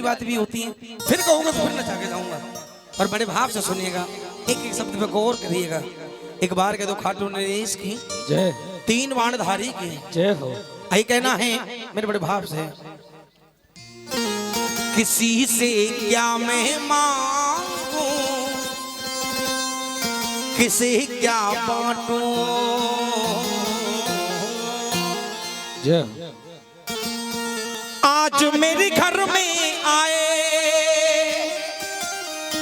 बात भी होती है, फिर कहूंगा तो फिर नचा के जाऊंगा। और बड़े भाव से सुनिएगा, एक एक शब्द पे गौर करिएगा। एक बार के दो खाटू नरेश की जय, तीन बाणधारी की जय हो। यही कहना है मेरे बड़े भाव से। किसी से क्या मैं मांगू, किसे क्या बांटूं, जय आज मेरे घर में आए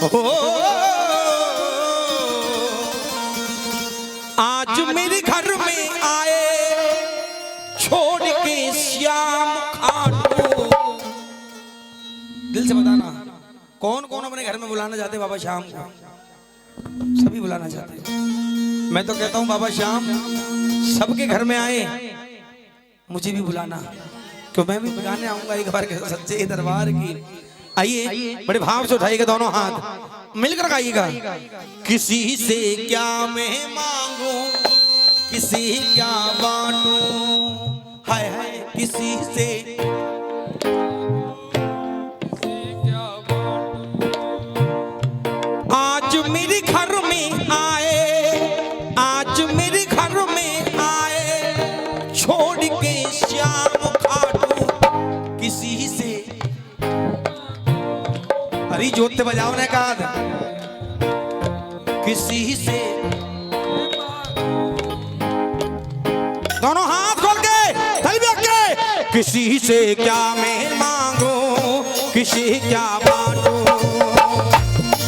हो, आज मेरे घर में आए छोड़ के श्याम खाटू। दिल से बताना कौन कौन अपने घर में बुलाना चाहते बाबा श्याम को? सभी बुलाना चाहते हैं। मैं तो कहता हूं बाबा श्याम सबके घर में आए, मुझे भी बुलाना, तो मैं भी गाने आऊंगा एक बार के सच्चे दरबार की। आइए बड़े भाव से उठाइएगा दोनों हाथ, मिलकर गाइएगा। किसी से क्या मैं मांगू, किसी क्या बांटूं, हाय हाय किसी से आज मेरे घर में आए, आज मेरे घर में आए छोड़ के श्याम खाटू। किसी से अरे जोते बजाओ ने कहा, किसी से दोनों हाथ खोल के थल भी के, किसी से क्या मैं मांगू, किसी क्या बांटू,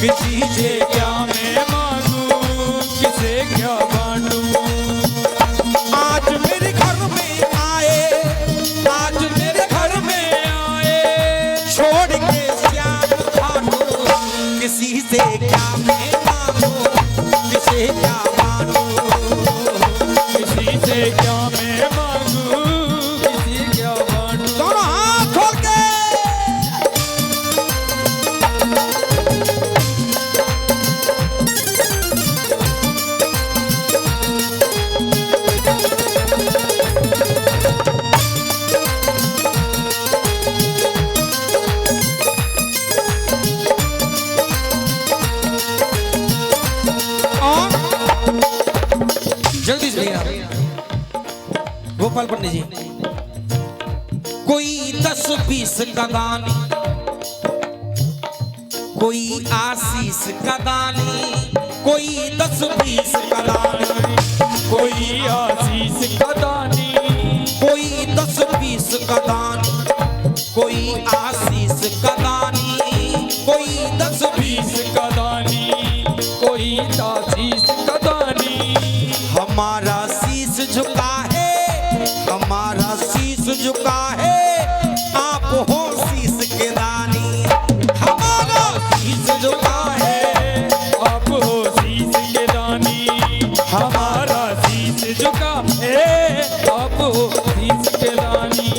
किसी से क्या मैं मांगू, किसे क्या बांटू। आज मेरे घर में आए, आज मेरे घर में आए छोड़ के श्याम खाटू। किसी से क्या मैं मांगू, किसे क्या बांटू, किसी से क्या मैं मांगू, किसी क्या बांटू। दोनों हाथ खोल के जल्दी से गोपाल पंडित जी। कोई 10-20 का दानी, कोई आशीष का दानी, कोई 10-20 का दानी, कोई आशीष का दानी, कोई 10-20 का दानी, कोई आशीष का दानी, कोई 10-20 का दानी, कोई आशीष का दानी। हमारा शीश झुका है, हमारा शीश झुका है, आप हो शीश के दानी। हमारा शीश झुका है, आप हो शीश के दानी, हमारा शीश झुका है, आप हो शीश के दानी।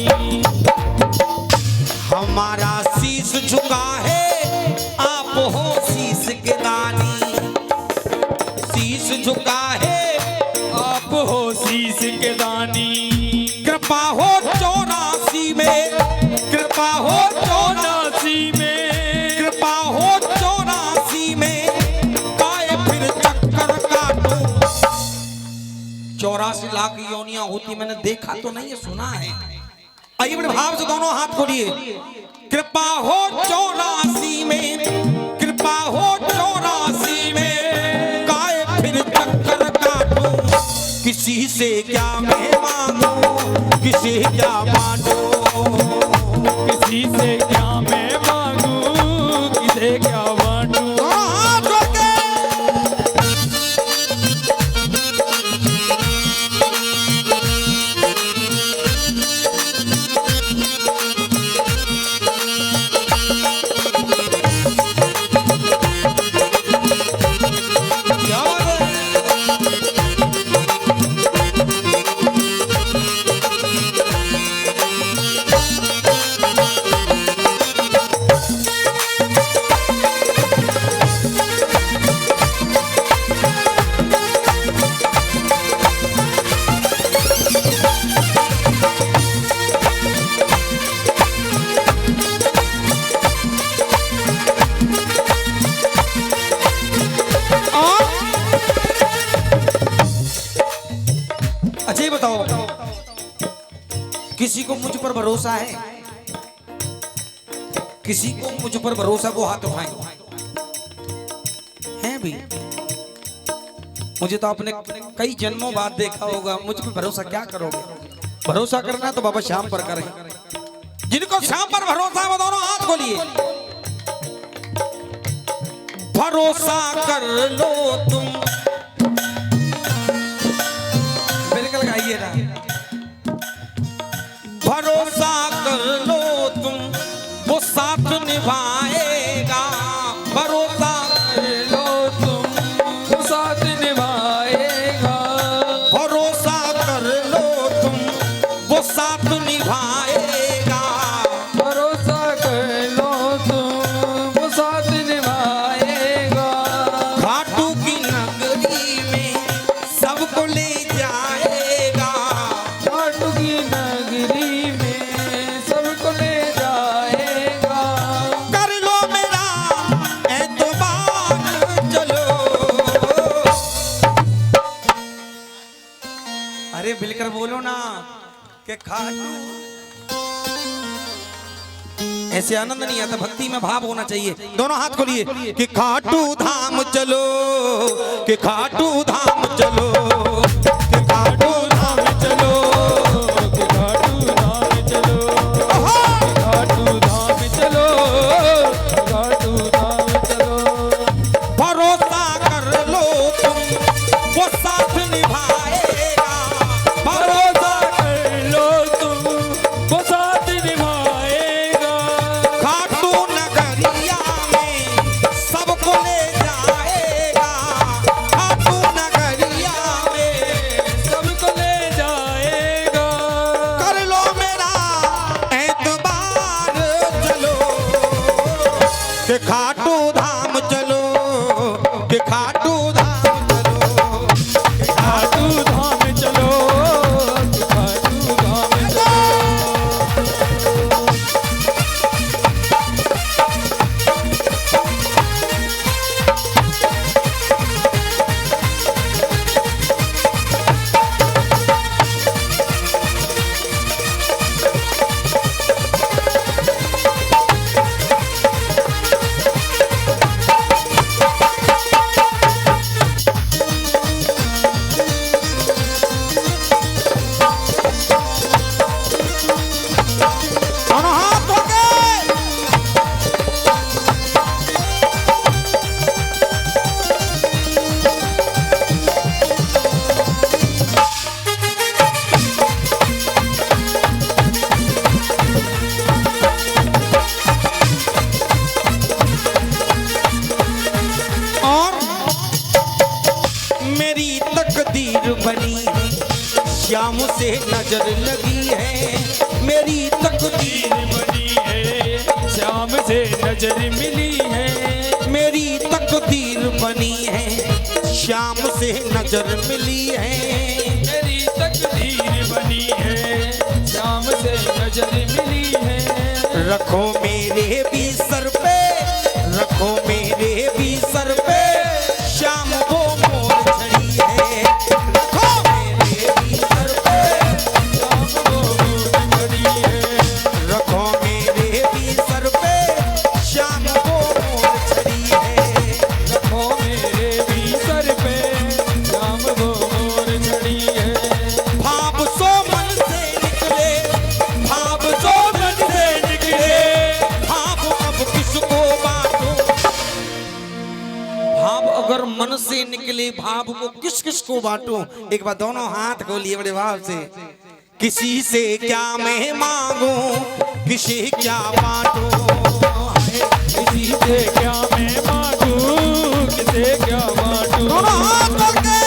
हमारा शीश झुका है, आप हो शीश के दानी। शीश झुका है, आप हो शीश के दानी। कृपा हो 84 में, कृपा हो 84 में, कृपा हो 84 में, काए फिर चक्कर काटू। 84 लाख योनियां होती मैंने देखा तो नहीं है, सुना है। आइए बड़े भाव से दोनों हाथ खोलिए। कृपा हो 84 में, कृपा हो 84 में, काए फिर चक्कर काटू। किसी से क्या मैं मांगू, किसे क्या बांटू, किसी से क्या मैं मांगू, किसे क्या बांटू। हाथ जोड़ के किसी को मुझ पर भरोसा है? किसी को मुझ पर भरोसा, वो हाथ उठाएं। हैं भी? मुझे तो आपने कई जन्मों बाद देखा होगा, मुझ पर भरोसा क्या करोगे? भरोसा करना है तो बाबा श्याम पर करें। जिनको श्याम पर भरोसा है वो दोनों हाथ खोलिए। भरोसा कर लो तुम, बिल्कुल गाइए ना। भरोसा कर लो तुम, वो साथ निभाएगा। भरोसा कर लो तुम, वो साथ निभाएगा। भरोसा कर लो तुम, वो साथ निभाएगा। भरोसा कर लो तुम, वो साथ निभाएगा। घाटू की नगरी में सबको ले जाएगा। घाटू की नगरी में सबको ले जाएगा। कर लो मेरा एतबार, चलो। अरे मिलकर बोलो ना कि खाटू। ऐसे आनंद नहीं आता, भक्ति में भाव होना चाहिए। दोनों हाथ खोलिए कि खाटू धाम चलो, कि खाटू धाम चलो, कि खाटू धाम चलो। कि घाटू धाम चलो, ओहो! घाटू धाम चलो, घाटू धाम चलो। भरोसा कर लो तुम, वो साथ निभाएगा। भरोसा कर लो तुम, वो साथ निभाएगा। खाटू नगरिया में सबको ले जाएगा। खाटू नगरिया में सबको ले जाएगा। कर लो मेरा एतबार, चलो कि खाटू धाम चलो, कि खाटू धाम चलो, कि घाटू धाम चलो, घाटू धाम चलो। दोनों हाथ धो के। और मेरी तकदीर बनी है, श्याम से नजर लगी है। मेरी तकदीर बनी है, श्याम से नजर मिली है। मेरी तकदीर बनी है, श्याम से नजर मिली है। मेरी तकदीर बनी है, श्याम से नजर मिली है। रखो मेरे भी सर पे, रखो मेरे भी सर पे, श्याम वो मोर छड़ी है। रखो मेरे भी सर पे, श्याम वो मोर छड़ी है। रखो मेरे भी सर पे, श्याम वो मोर छड़ी है। रखो मेरे भी सर पे, श्याम वो मोर छड़ी है। भाव सो मन से निकले, भाव सो मन से निकले, भाव अब किसको बांटो। भाव अगर मन से निकले, भाव को किस किस को बांटो। एक बार दोनों हाथ खोलिए बड़े भाव से। किसी से क्या मैं मांगू, किसी क्या बांटो। किसी से क्या मैं मांगू, किसे क्या बांटू। दोनों हाथ खोल के।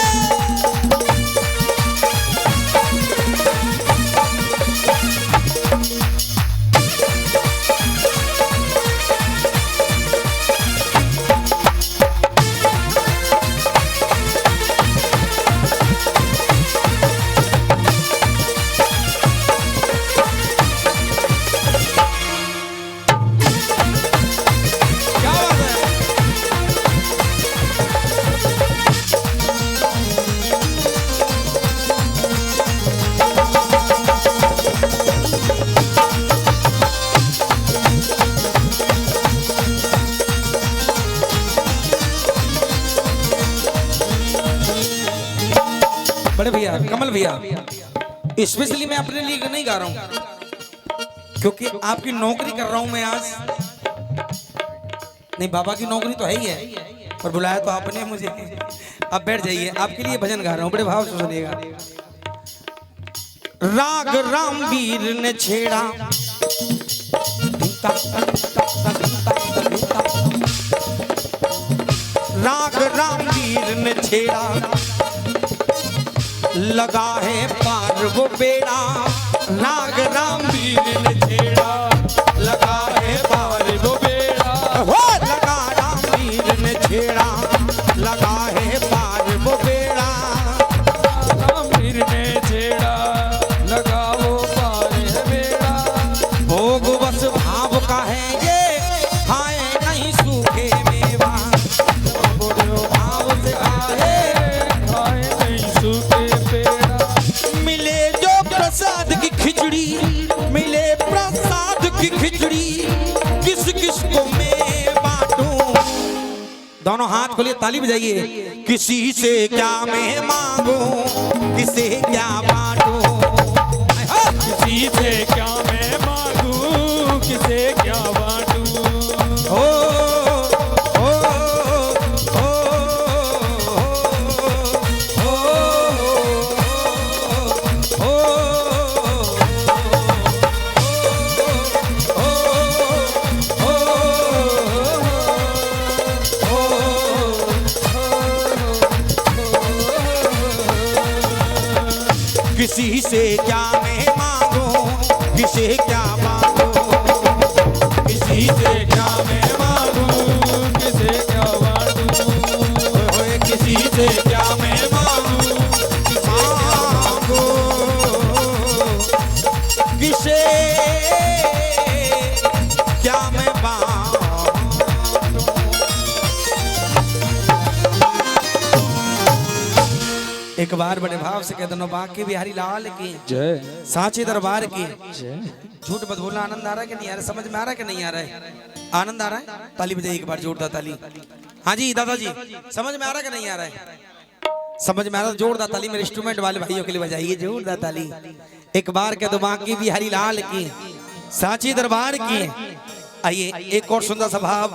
भैया, कमल भैया, स्पेशली मैं अपने लिए नहीं गा रहा हूँ, क्योंकि आपकी नौकरी कर रहा हूं मैं आज। नहीं, बाबा की नौकरी तो है ही है, पर बुलाया तो आपने मुझे। अब बैठ जाइए, आपके लिए भजन गा रहा हूं, बड़े भाव से सुनिएगा। राग रामवीर ने छेड़ा, राग रामवीर ने छेड़ा, लगा है पार वो बेड़ा। राग रामवीर ने छेड़ा, लगा है पार वो बेड़ा। हो लगा रामवीर ने छेड़ा, लगा है पार वो बेड़ा। रामवीर ने छेड़ा, लगा वो पार है बेड़ा। भोग बस भाव का है ये, खाए नहीं सूखे मेवा। भाव से खाए नहीं सूखे पेड़ा। मिले जो प्रसाद की खिचड़ी, मिले प्रसाद की खिचड़ी, किस किस को मैं बांटूं। दोनों हाथ खोलिए, ताली बजाइए। किसी से क्या मैं मांगू, किसे क्या बांटूं। किसी से क्या मैं मांगू, किसे क्या बांटूं। ओ ओ ओ किसी से क्या मैं मांगू, किसे क्या बांटूं। किसी से क्या मैं मांगू, किसे क्या बांटूं। ओए किसी से क्या मैं मांगू, मांगू, किसे क्या मैं बांटूं। एक बार बड़े भाव से कह दो, बांके बिहारी लाल की जय। सांचे दरबार की जय। झूठ मत बोलना। आनंद आ रहा है कि नहीं आ रहा, समझ में आ रहा है कि नहीं आ रहा है? आनंद आ रहा है? ताली बजाइए एक बार जोरदार ताली। हाँ जी दादाजी, समझ में आ रहा है कि नहीं आ रहा है? समझ में आ रहा है, जोरदार ताली मेरे इंस्ट्रूमेंट वाले भाइयों के लिए बजाइए, जोरदार ताली। एक बार कह दो, बांके बिहारी लाल की सांची दरबार की। आइए एक और सुंदर सा भाव